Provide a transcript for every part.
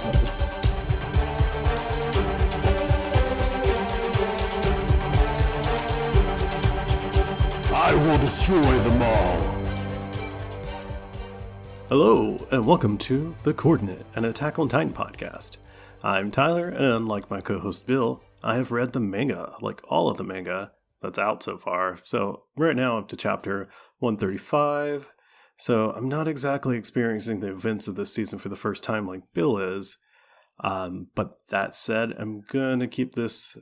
episode. I will destroy them all. Hello, and welcome to The Coordinate, an Attack on Titan podcast. I'm Tyler, and unlike my co-host Bill, I have read the manga, like all of the manga that's out so far. So right now up to chapter 135. So I'm not exactly experiencing the events of this season for the first time like Bill is. But that said, I'm going to keep this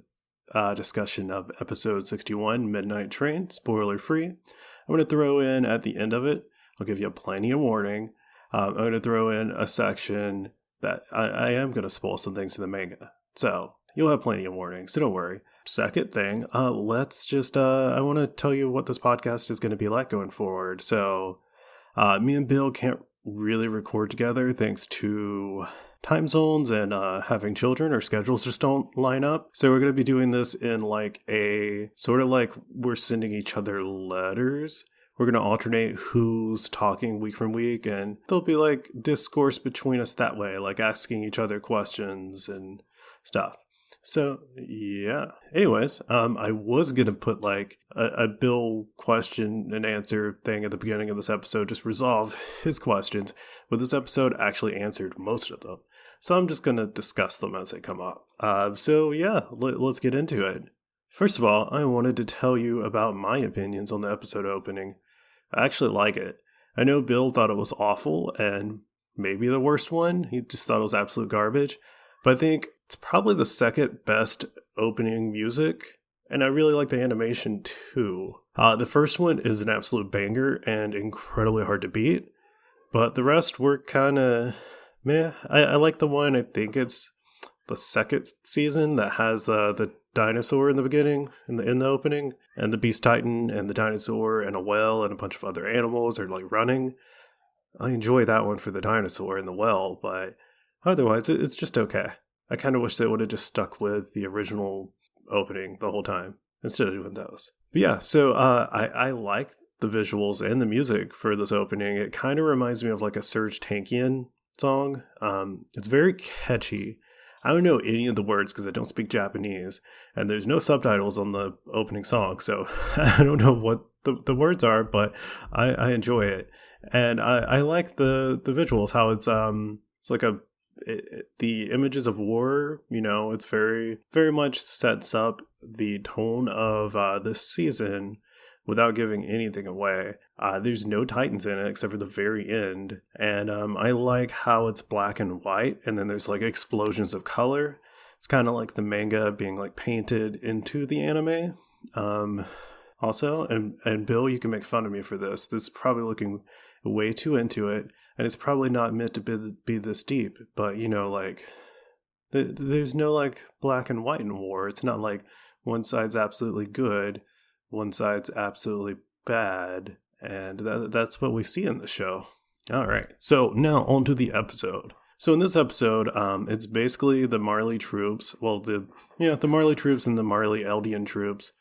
discussion of episode 61, Midnight Train, spoiler free. I'm going to throw in at the end of it, I'll give you plenty of warning. I'm going to throw in a section that I am going to spoil some things in the manga. So you'll have plenty of warning, so don't worry. Second thing, I want to tell you what this podcast is going to be like going forward. So me and Bill can't really record together thanks to time zones and having children. Our schedules just don't line up. So we're going to be doing this in like a sort of like we're sending each other letters. We're going to alternate who's talking week from week, and there'll be like discourse between us that way, like asking each other questions and stuff. So, yeah. Anyways, I was going to put like a Bill question and answer thing at the beginning of this episode, just resolve his questions, but this episode actually answered most of them. So I'm just going to discuss them as they come up. So yeah, let's get into it. First of all, I wanted to tell you about my opinions on the episode opening. I actually like it. I know Bill thought it was awful and maybe the worst one. He just thought it was absolute garbage. But I think it's probably the second best opening music, and I really like the animation too. The first one is an absolute banger and incredibly hard to beat, but the rest were kind of meh. I like the one, I think it's the second season that has the dinosaur in the beginning, in the opening, and the Beast Titan and the dinosaur and a well and a bunch of other animals are like running. I enjoy that one for the dinosaur and the well, but otherwise it's just okay. I kind of wish they would have just stuck with the original opening the whole time instead of doing those. But yeah, so I like the visuals and the music for this opening. It kind of reminds me of like a Serj Tankian song. It's very catchy. I don't know any of the words because I don't speak Japanese, and there's no subtitles on the opening song, so I don't know what the words are, but I enjoy it. And I like the visuals, how it's like the images of war, it's very, very much sets up the tone of this season without giving anything away. There's no Titans in it except for the very end. And I like how it's black and white, and then there's like explosions of color. It's kind of like the manga being like painted into the anime. Also, and Bill, you can make fun of me for this. This is probably looking way too into it, and it's probably not meant to be this deep, but there's no like black and white in war. It's not like one side's absolutely good, one side's absolutely bad, and that's what we see in the show. All right, so now on to the episode. So in this episode, it's basically the Marley troops, the Marley troops and the Marley Eldian troops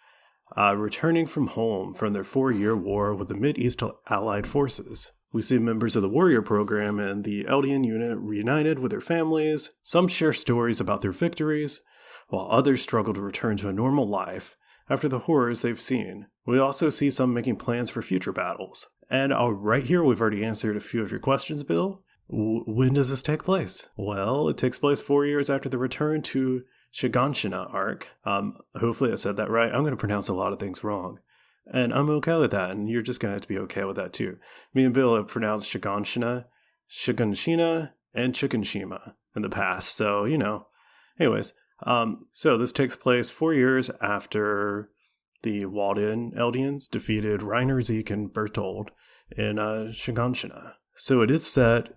returning from home from their 4-year war with the Mideast Allied forces. We see members of the warrior program and the Eldian unit reunited with their families. Some share stories about their victories, while others struggle to return to a normal life after the horrors they've seen. We also see some making plans for future battles. And right here, we've already answered a few of your questions, Bill. When does this take place? Well, it takes place 4 years after the return to Shiganshina arc. Hopefully I said that right. I'm going to pronounce a lot of things wrong. And I'm okay with that, and you're just going to have to be okay with that too. Me and Bill have pronounced Shiganshina, and Chikanshima in the past, so, Anyways, so this takes place 4 years after the walled-in Eldians defeated Reiner, Zeke, and Bertold in Shiganshina. So it is set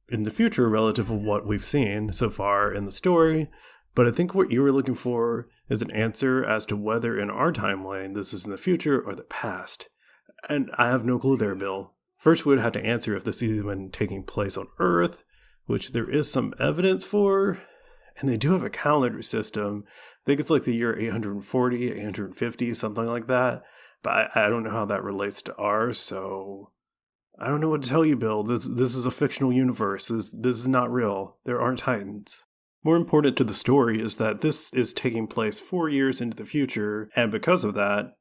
in the future relative to what we've seen so far in the story, but I think what you were looking for is an answer as to whether in our timeline this is in the future or the past. And I have no clue there, Bill. First, we would have to answer if this is even taking place on Earth, which there is some evidence for, and they do have a calendar system. I think it's like the year 840, 850, something like that. But I don't know how that relates to ours, so I don't know what to tell you, Bill. This is a fictional universe. This is not real. There aren't Titans. More important to the story is that this is taking place 4 years into the future, and because of that,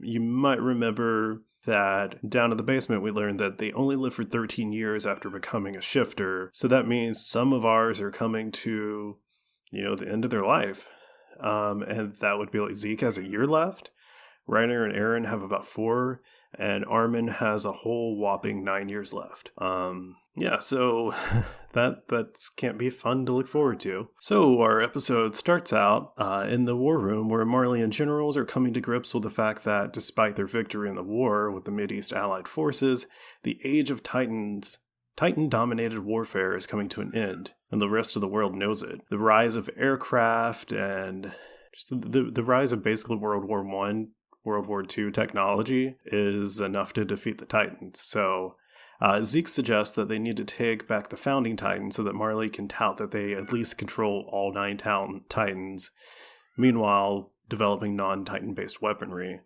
you might remember that down in the basement we learned that they only live for 13 years after becoming a shifter, so that means some of ours are coming to, the end of their life. And that would be like Zeke has a year left, Reiner and Eren have about 4, and Armin has a whole whopping 9 years left. So that can't be fun to look forward to. So our episode starts out in the war room where Marley and generals are coming to grips with the fact that despite their victory in the war with the Mideast allied forces, the age of Titan-dominated warfare is coming to an end, and the rest of the world knows it. The rise of aircraft and just the rise of basically World War I, World War II technology is enough to defeat the Titans. So Zeke suggests that they need to take back the founding Titan so that Marley can tout that they at least control all 9 Titans, meanwhile developing non-Titan-based weaponry.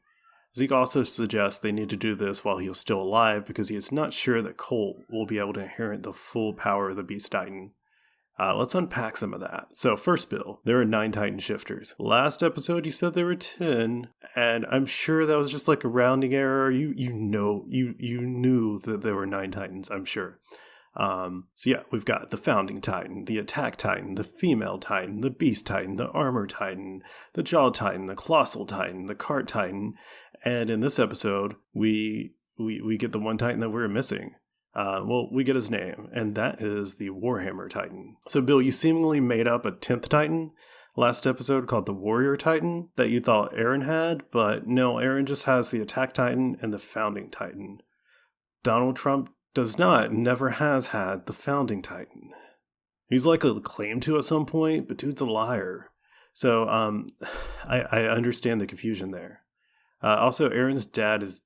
Zeke also suggests they need to do this while he is still alive because he is not sure that Colt will be able to inherit the full power of the Beast Titan. Let's unpack some of that. So first, Bill, there are 9 Titan shifters. Last episode you said there were 10, and I'm sure that was just like a rounding error. You knew that there were 9 Titans, I'm sure. We've got the Founding Titan, the Attack Titan, the Female Titan, the Beast Titan, the Armor Titan, the Jaw Titan, the Colossal Titan, the Cart Titan, and in this episode, we get the one Titan that we're missing. We get his name, and that is the Warhammer Titan. So, Bill, you seemingly made up a 10th Titan last episode called the Warrior Titan that you thought Eren had, but no, Eren just has the Attack Titan and the Founding Titan. Donald Trump never has had the Founding Titan. He's like a claim to at some point, but dude's a liar. So, I understand the confusion there. Also, Eren's dad is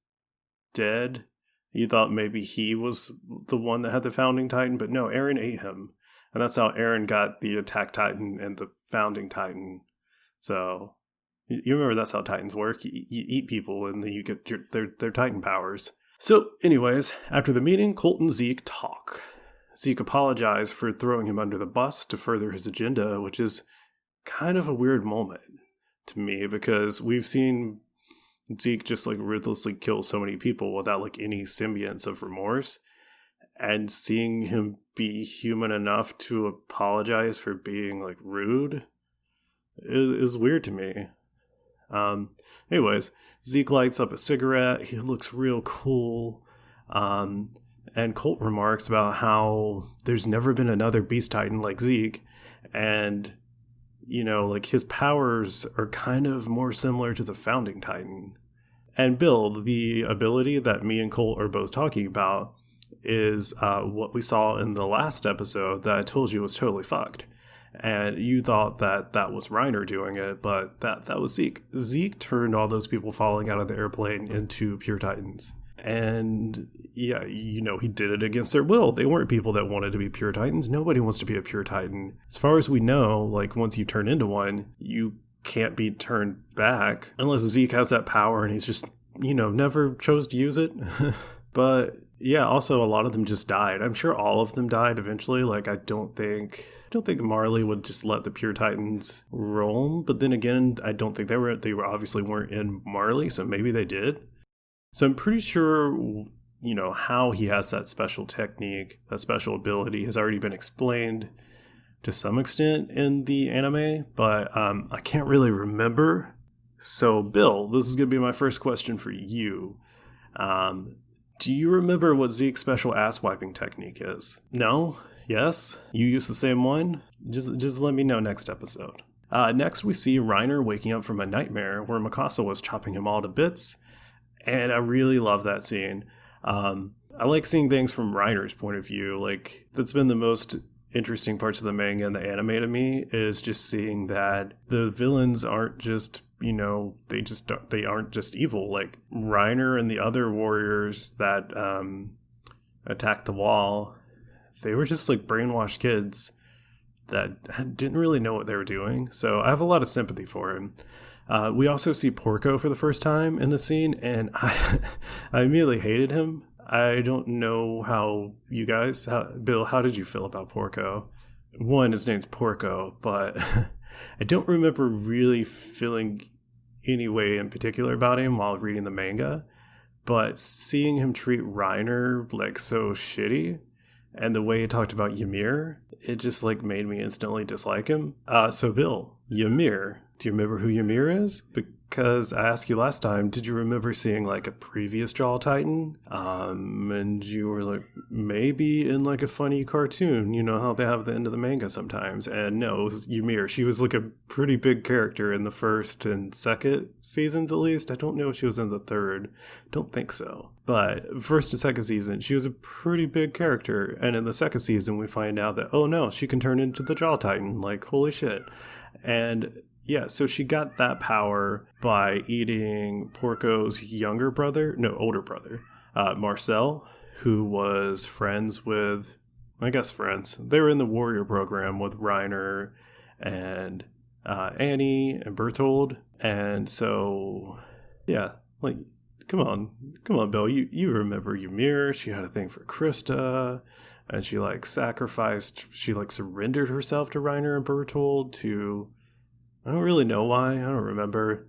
dead. You thought maybe he was the one that had the Founding Titan, but no, Eren ate him. And that's how Eren got the Attack Titan and the Founding Titan. So, you remember that's how Titans work. You eat people and then you get their Titan powers. So, anyways, after the meeting, Colt and Zeke talk. Zeke apologized for throwing him under the bus to further his agenda, which is kind of a weird moment to me because we've seen Zeke just like ruthlessly kill so many people without like any semblance of remorse, and seeing him be human enough to apologize for being like rude is weird to me. Anyways, Zeke lights up a cigarette. He looks real cool. And Colt remarks about how there's never been another Beast Titan like Zeke, and like his powers are kind of more similar to the Founding Titan. And Bill, the ability that me and Colt are both talking about is what we saw in the last episode that I told you was totally fucked. And you thought that was Reiner doing it, but that was Zeke. Zeke turned all those people falling out of the airplane into pure Titans. And yeah, he did it against their will. They weren't people that wanted to be pure Titans. Nobody wants to be a pure Titan. As far as we know, like once you turn into one, you can't be turned back unless Zeke has that power and he's just, never chose to use it. But yeah, also a lot of them just died. I'm sure all of them died eventually. Like I don't think Marley would just let the pure Titans roam. But then again, I don't think they were obviously weren't in Marley, so maybe they did. So I'm pretty sure, how he has that special technique, that special ability has already been explained to some extent in the anime, but I can't really remember. So, Bill, this is going to be my first question for you. Do you remember what Zeke's special ass-wiping technique is? No? Yes? You use the same one? Just let me know next episode. Next, we see Reiner waking up from a nightmare where Mikasa was chopping him all to bits, and I really love that scene. I like seeing things from Reiner's point of view. Like, that's been the most interesting parts of the manga and the anime to me, is just seeing that the villains aren't just, they aren't just evil. Like, Reiner and the other warriors that attacked the wall, they were just like brainwashed kids that didn't really know what they were doing. So I have a lot of sympathy for him. We also see Porco for the first time in the scene, and I immediately hated him. I don't know Bill, how did you feel about Porco? One, his name's Porco, but I don't remember really feeling any way in particular about him while reading the manga. But seeing him treat Reiner like so shitty, and the way he talked about Ymir, it just like made me instantly dislike him. So Bill, Ymir, do you remember who Ymir is? Because I asked you last time, did you remember seeing like a previous Jaw Titan? And you were like, maybe in like a funny cartoon, you know how they have the end of the manga sometimes. And no, it was Ymir. She was like a pretty big character in the first and second seasons at least. I don't know if she was in the third. Don't think so. But first and second season, she was a pretty big character. And in the second season, we find out that, oh no, she can turn into the Jaw Titan. Like, holy shit. And yeah, so she got that power by eating Porco's older brother, Marcel, who was friends with, friends. They were in the warrior program with Reiner and Annie and Berthold. And so, yeah, like, come on, Bill. You remember Ymir. She had a thing for Krista. And she, like, surrendered herself to Reiner and Berthold to... I don't really know why. I don't remember.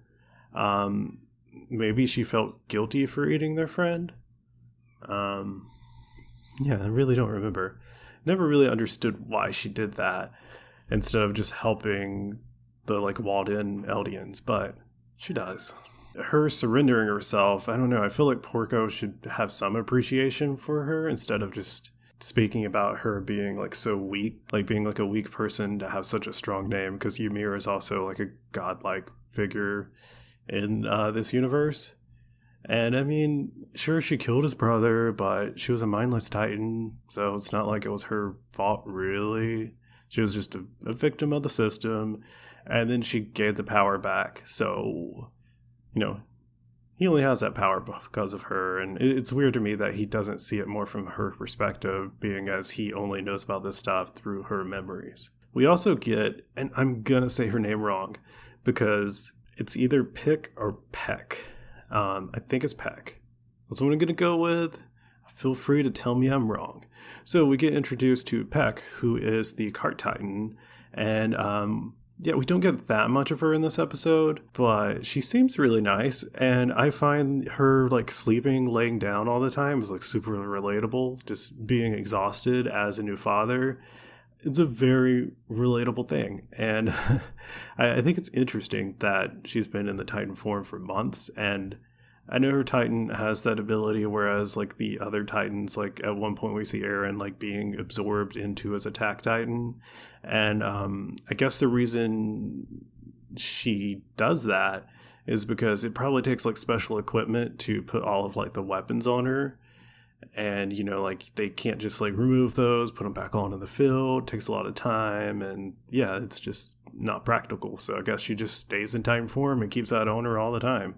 Maybe she felt guilty for eating their friend. Yeah, I really don't remember. Never really understood why she did that instead of just helping the like walled-in Eldians, but she does. Her surrendering herself, I don't know. I feel like Porco should have some appreciation for her instead of just speaking about her being like so weak, like being like a weak person to have such a strong name, because Ymir is also like a godlike figure in this universe. And I mean, sure, she killed his brother, but she was a mindless Titan, so it's not like it was her fault really. She was just a victim of the system, and then she gave the power back. So, you know, he only has that power because of her, and it's weird to me that he doesn't see it more from her perspective, being as he only knows about this stuff through her memories. We also get, and I'm gonna say her name wrong, because it's either Pick or Peck. I think it's Peck. That's what I'm gonna go with. Feel free to tell me I'm wrong. So we get introduced to Peck, who is the Cart Titan, and yeah, we don't get that much of her in this episode, but she seems really nice, and I find her like laying down all the time is like super relatable. Just being exhausted as a new father, it's a very relatable thing, and I think it's interesting that she's been in the Titan form for months, and I know her Titan has that ability, whereas like the other Titans, like at one point we see Eren like being absorbed into his attack Titan. And I guess the reason she does that is because it probably takes like special equipment to put all of like the weapons on her. And, you know, like they can't just like remove those, put them back onto the field. It takes a lot of time. And yeah, it's just not practical. So I guess she just stays in Titan form and keeps that on her all the time,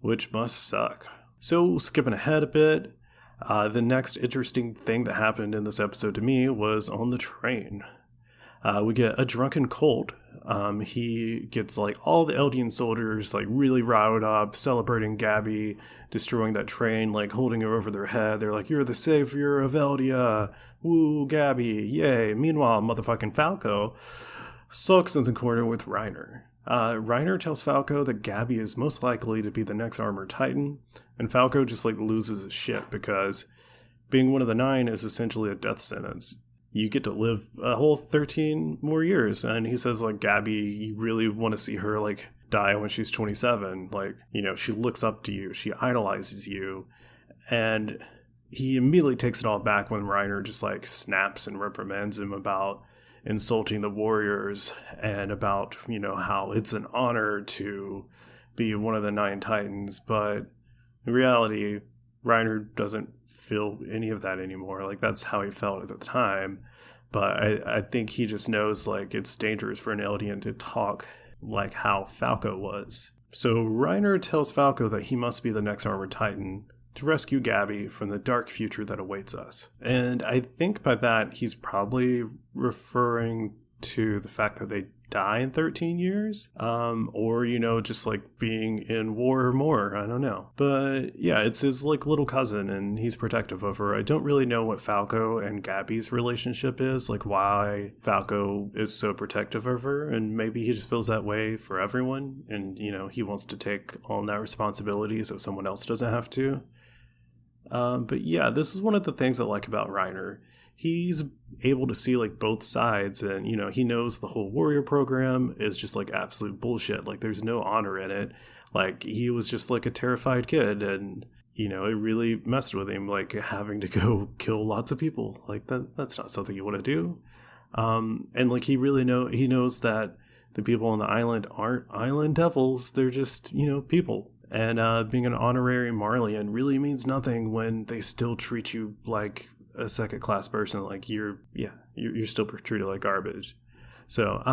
which must suck. So skipping ahead a bit, the next interesting thing that happened in this episode to me was on the train. We get a drunken Colt. He gets like all the Eldian soldiers like really riled up, celebrating Gabby, destroying that train, like holding her over their head. They're like, "You're the savior of Eldia. Woo, Gabby, yay." Meanwhile, motherfucking Falco sulks in the corner with Reiner. Reiner tells Falco that Gabby is most likely to be the next Armored Titan, and Falco just like loses his shit because being one of the 9 is essentially a death sentence. You get to live a whole 13 more years, and he says like, Gabby, you really want to see her like die when she's 27. Like, you know, she looks up to you, she idolizes you, and he immediately takes it all back when Reiner just like snaps and reprimands him about insulting the warriors and about, you know, how it's an honor to be one of the 9 Titans. But in reality, Reiner doesn't feel any of that anymore. Like, that's how he felt at the time. But I think he just knows, like, it's dangerous for an Eldian to talk like how Falco was. So Reiner tells Falco that he must be the next Armored Titan to rescue Gabby from the dark future that awaits us. And I think by that, he's probably referring to the fact that they die in 13 years, or, you know, just like being in war or more. I don't know. But yeah, it's his like little cousin and he's protective of her. I don't really know what Falco and Gabby's relationship is, like why Falco is so protective of her, and maybe he just feels that way for everyone, and, you know, he wants to take on that responsibility so someone else doesn't have to. But yeah, this is one of the things I like about Reiner. He's able to see like both sides, and, you know, he knows the whole warrior program is just like absolute bullshit. Like there's no honor in it. Like he was just like a terrified kid, and, you know, it really messed with him, like having to go kill lots of people. Like that's not something you want to do. And like he knows that the people on the island aren't island devils. They're just, you know, people. And being an honorary Marleyan really means nothing when they still treat you like a second-class person. Like you're still treated like garbage. So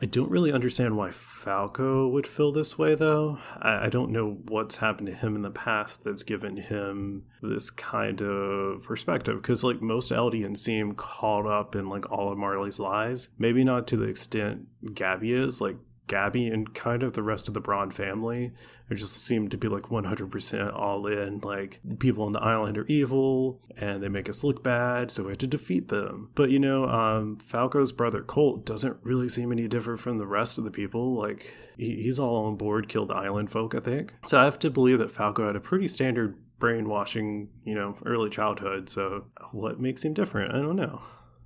I don't really understand why Falco would feel this way, though. I don't know what's happened to him in the past that's given him this kind of perspective. Because like most Eldians seem caught up in like all of Marley's lies. Maybe not to the extent Gabby is. Like Gabby and kind of the rest of the Braun family, they just seem to be like 100% all in. Like people on the island are evil and they make us look bad, so we have to defeat them. But, you know, Falco's brother Colt doesn't really seem any different from the rest of the people. Like he's all on board, kill the island folk, I think. So I have to believe that Falco had a pretty standard brainwashing, you know, early childhood. So what makes him different? I don't know.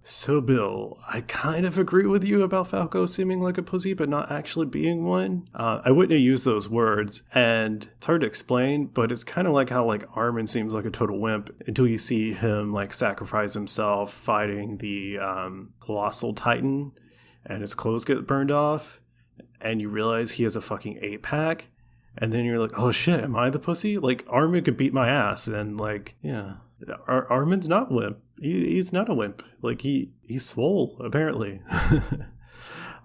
So, Bill, I kind of agree with you about Falco seeming like a pussy, but not actually being one. I wouldn't have used those words, and it's hard to explain, but it's kind of like how, like, Armin seems like a total wimp until you see him, like, sacrifice himself fighting the Colossal Titan, and his clothes get burned off, and you realize he has a fucking 8-pack, and then you're like, oh shit, am I the pussy? Like, Armin could beat my ass, and, like, yeah. Armin's not wimp. He's not a wimp. Like he's swole, apparently.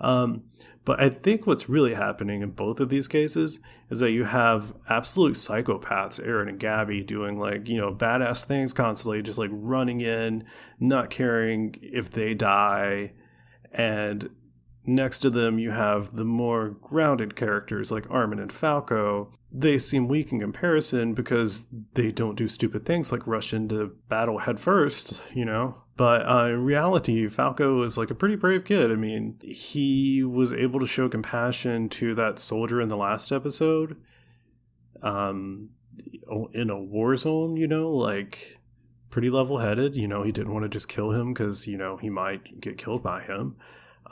But I think what's really happening in both of these cases is that you have absolute psychopaths, Aaron and Gabby, doing like, you know, badass things constantly, just like running in, not caring if they die. And next to them, you have the more grounded characters like Armin and Falco. They seem weak in comparison because they don't do stupid things like rush into battle head first, you know? But in reality, Falco is like a pretty brave kid. I mean, he was able to show compassion to that soldier in the last episode in a war zone, you know, like pretty level-headed. You know, he didn't want to just kill him because, you know, he might get killed by him.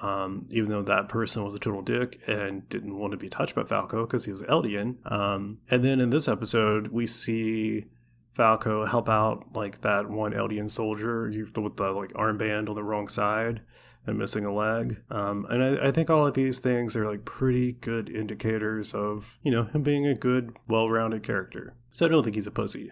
Even though that person was a total dick and didn't want to be touched by Falco because he was Eldian. And then in this episode, we see Falco help out like that one Eldian soldier with the like armband on the wrong side and missing a leg. And I think all of these things are like pretty good indicators of, you know, him being a good, well-rounded character. So I don't think he's a pussy.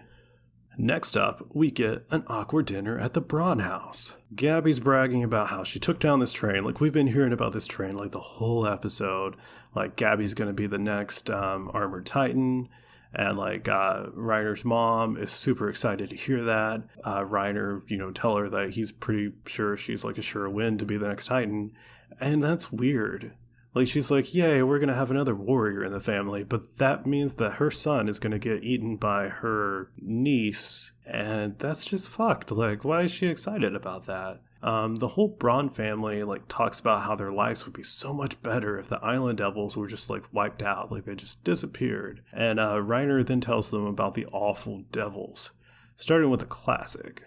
Next up, we get an awkward dinner at the Braun house. Gabby's bragging about how she took down this train. Like, we've been hearing about this train, like, the whole episode. Like, Gabby's going to be the next Armored Titan. And, like, Reiner's mom is super excited to hear that. Reiner, you know, tell her that he's pretty sure she's, like, a sure win to be the next Titan. And that's weird. Like, she's like, yay, we're going to have another warrior in the family, but that means that her son is going to get eaten by her niece, and that's just fucked. Like, why is she excited about that? The whole Braun family, like, talks about how their lives would be so much better if the Island Devils were just, like, wiped out, like, they just disappeared. And Reiner then tells them about the awful devils, starting with a classic.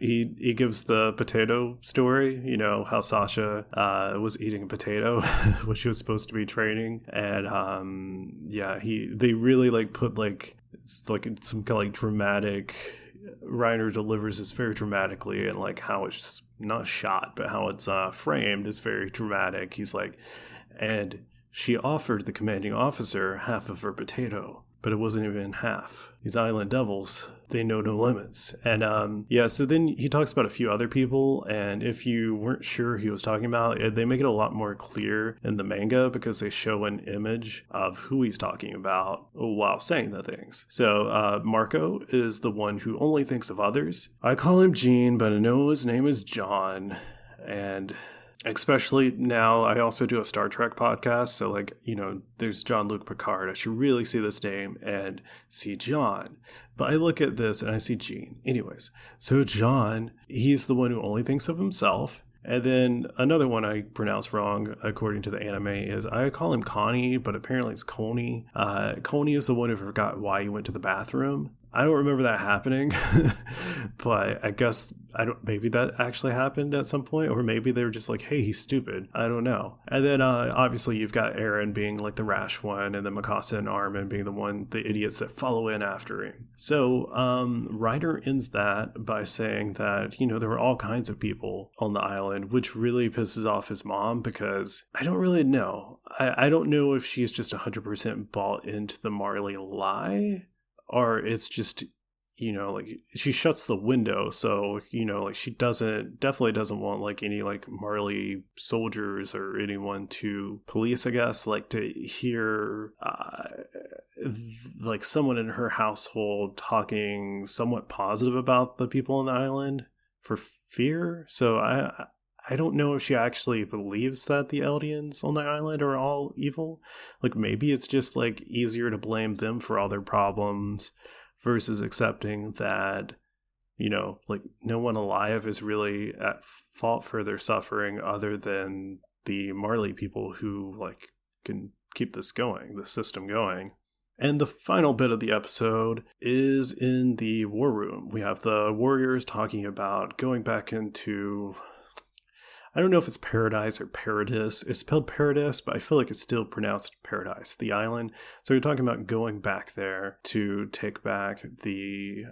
He gives the potato story, you know, how Sasha was eating a potato when she was supposed to be training. And they really like put like, it's like some kind of like dramatic, Reiner delivers this very dramatically, and like how it's not shot, but how it's framed is very dramatic. He's like, and she offered the commanding officer half of her potato, but it wasn't even half. These Island Devils, they know no limits. And so then he talks about a few other people, and if you weren't sure he was talking about, they make it a lot more clear in the manga because they show an image of who he's talking about while saying the things. So Marco is the one who only thinks of others. I call him Gene, but I know his name is John. And Especially now, I also do a Star Trek podcast. So, like, there's Jean-Luc Picard. I should really see this name and see John. But I look at this and I see Gene. Anyways, so John, he's the one who only thinks of himself. And then another one I pronounced wrong, according to the anime, is I call him Connie, but apparently it's Coney. Coney is the one who forgot why he went to the bathroom. I don't remember that happening, but I guess maybe that actually happened at some point, or maybe they were just like, hey, he's stupid. I don't know. And then obviously you've got Aaron being like the rash one, and then Mikasa and Armin being the idiots that follow in after him. So Ryder ends that by saying that, there were all kinds of people on the island, which really pisses off his mom, because I don't really know. I don't know if she's just 100% bought into the Marley lie, or it's just, like she shuts the window. So, like she definitely doesn't want like any like Marley soldiers or anyone to police, I guess, like to hear like someone in her household talking somewhat positive about the people on the island for fear. So I don't know if she actually believes that the Eldians on the island are all evil. Like, maybe it's just, like, easier to blame them for all their problems versus accepting that, like, no one alive is really at fault for their suffering other than the Marley people who, like, can keep this going, the system going. And the final bit of the episode is in the war room. We have the warriors talking about going back into... I don't know if it's Paradise or Paradis. It's spelled Paradis, but I feel like it's still pronounced Paradise, the island. So you're talking about going back there to take back the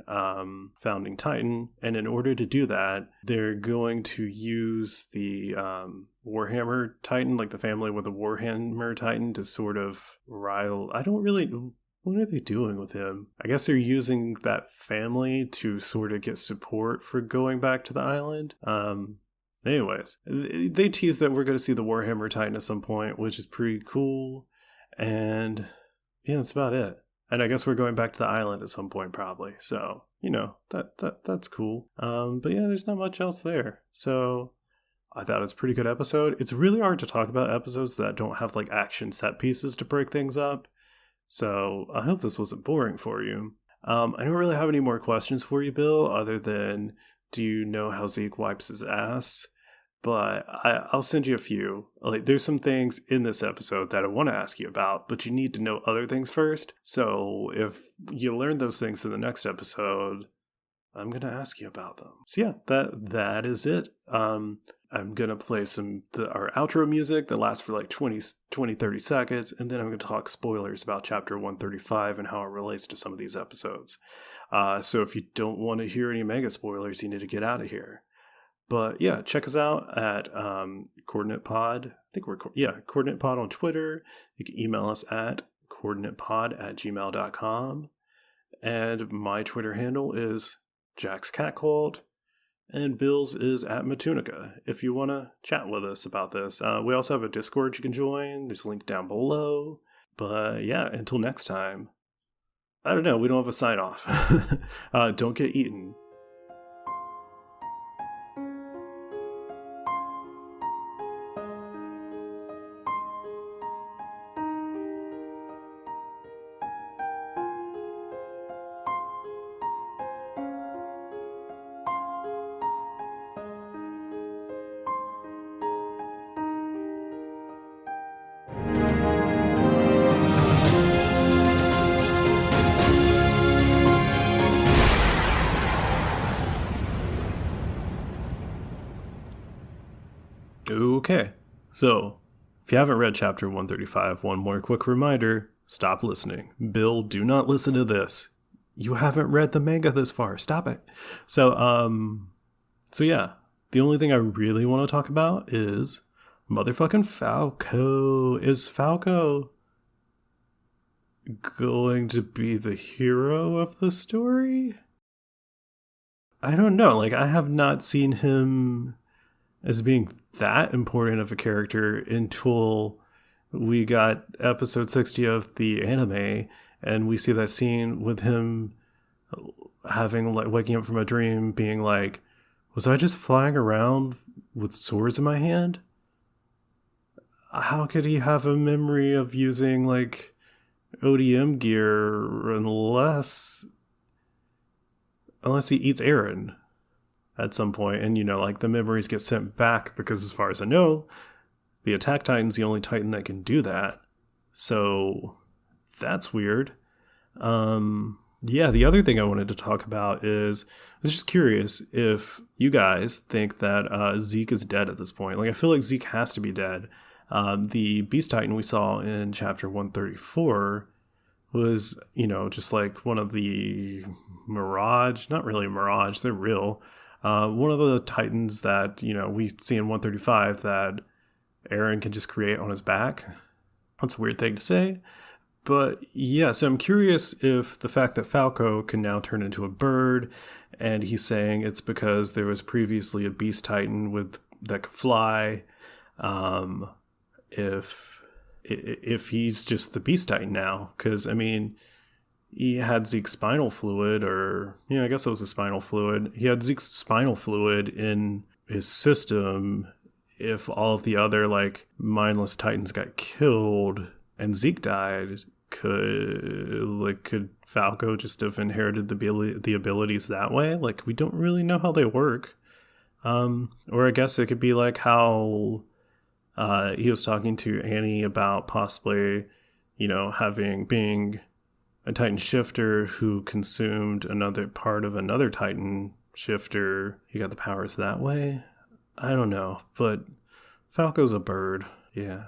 founding Titan. And in order to do that, they're going to use the Warhammer Titan, like the family with the Warhammer Titan, to sort of rile... What are they doing with him? I guess they're using that family to sort of get support for going back to the island. Anyways, they tease that we're going to see the Warhammer Titan at some point, which is pretty cool. And yeah, that's about it. And I guess we're going back to the island at some point, probably. So, that's cool. But yeah, there's not much else there. So I thought it was a pretty good episode. It's really hard to talk about episodes that don't have like action set pieces to break things up. So I hope this wasn't boring for you. I don't really have any more questions for you, Bill, other than, do you know how Zeke wipes his ass? But I'll send you a few. Like, there's some things in this episode that I want to ask you about, but you need to know other things first. So if you learn those things in the next episode, I'm going to ask you about them. So yeah, that is it. I'm going to play our outro music that lasts for like 20, 30 seconds. And then I'm going to talk spoilers about chapter 135 and how it relates to some of these episodes. So if you don't want to hear any mega spoilers, you need to get out of here. But yeah, check us out at Coordinate Pod. I think Coordinate Pod on Twitter. You can email us at coordinatepod@gmail.com. And my Twitter handle is Jack's Catcalled. And Bill's is at Matunica if you want to chat with us about this. We also have a Discord you can join. There's a link down below. But yeah, until next time. I don't know. We don't have a sign off. Don't get eaten. Okay, so if you haven't read chapter 135, one more quick reminder, stop listening. Bill, do not listen to this. You haven't read the manga this far. Stop it. So yeah, the only thing I really want to talk about is motherfucking Falco. Is Falco going to be the hero of the story? I don't know. Like, I have not seen him as being that important of a character until we got episode 60 of the anime, and we see that scene with him having, like, waking up from a dream being like, was I just flying around with swords in my hand? how could he have a memory of using, like, ODM gear unless he eats Eren at some point? And, like, the memories get sent back because, as far as I know, the Attack Titan's the only Titan that can do that. So that's weird. The other thing I wanted to talk about is, I was just curious if you guys think that Zeke is dead at this point. Like, I feel like Zeke has to be dead. The Beast Titan we saw in chapter 134 was, just like one of the Mirage, not really a Mirage, they're real. One of the Titans that, we see in 135 that Eren can just create on his back. That's a weird thing to say. But yeah, so I'm curious if the fact that Falco can now turn into a bird, and he's saying it's because there was previously a Beast Titan that could fly, if he's just the Beast Titan now, because he had Zeke's spinal fluid, or I guess it was a spinal fluid. He had Zeke's spinal fluid in his system. If all of the other like mindless Titans got killed and Zeke died, could Falco just have inherited the abilities that way? Like, we don't really know how they work. Or I guess it could be like how he was talking to Annie about possibly, being a Titan shifter who consumed another part of another Titan shifter. He got the powers that way. I don't know, but Falco's a bird. Yeah.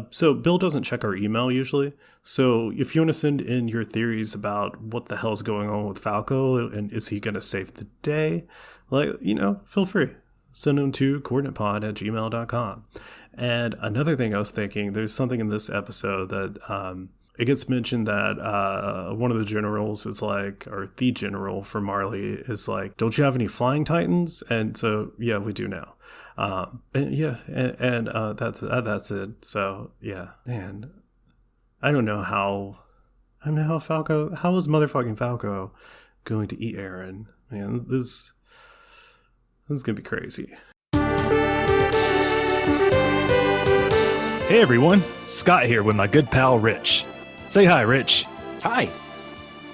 So Bill doesn't check our email usually. So if you want to send in your theories about what the hell's going on with Falco and is he going to save the day, feel free. Send them to coordinatepod@gmail.com. And another thing I was thinking, there's something in this episode that it gets mentioned that one of the generals is like, or the general for Marley is like, don't you have any flying Titans? And so, yeah, we do now. That's it. So, yeah, man, I don't know how Falco, how is motherfucking Falco going to eat Eren? Man, this is going to be crazy. Hey everyone, Scott here with my good pal Rich. Say hi, Rich. Hi.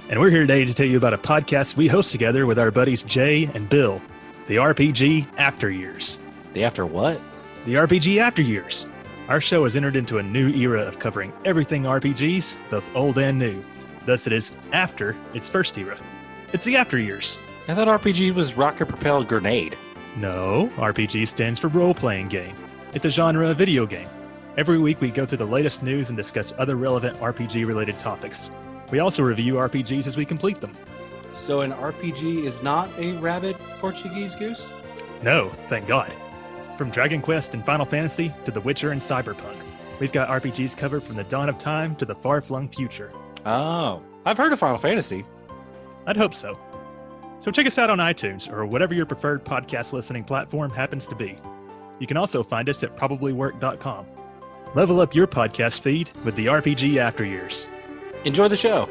And we're here today to tell you about a podcast we host together with our buddies Jay and Bill, the RPG After Years. The after what? The RPG After Years. Our show has entered into a new era of covering everything RPGs, both old and new. Thus it is after its first era. It's the After Years. I thought RPG was rocket propelled grenade. No, RPG stands for role-playing game. It's a genre of video game. Every week we go through the latest news and discuss other relevant RPG-related topics. We also review RPGs as we complete them. So an RPG is not a rabid Portuguese goose? No, thank God. From Dragon Quest and Final Fantasy to The Witcher and Cyberpunk, we've got RPGs covered from the dawn of time to the far-flung future. Oh, I've heard of Final Fantasy. I'd hope so. So check us out on iTunes or whatever your preferred podcast listening platform happens to be. You can also find us at probablywork.com. Level up your podcast feed with the RPG After Years. Enjoy the show.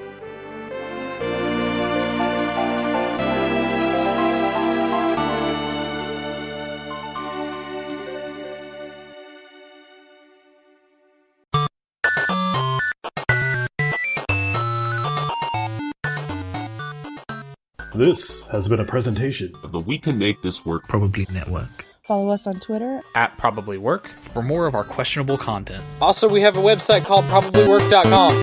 This has been a presentation of the We Can Make This Work Probably Network. Follow us on Twitter @ProbablyWork for more of our questionable content. Also, we have a website called probablywork.com.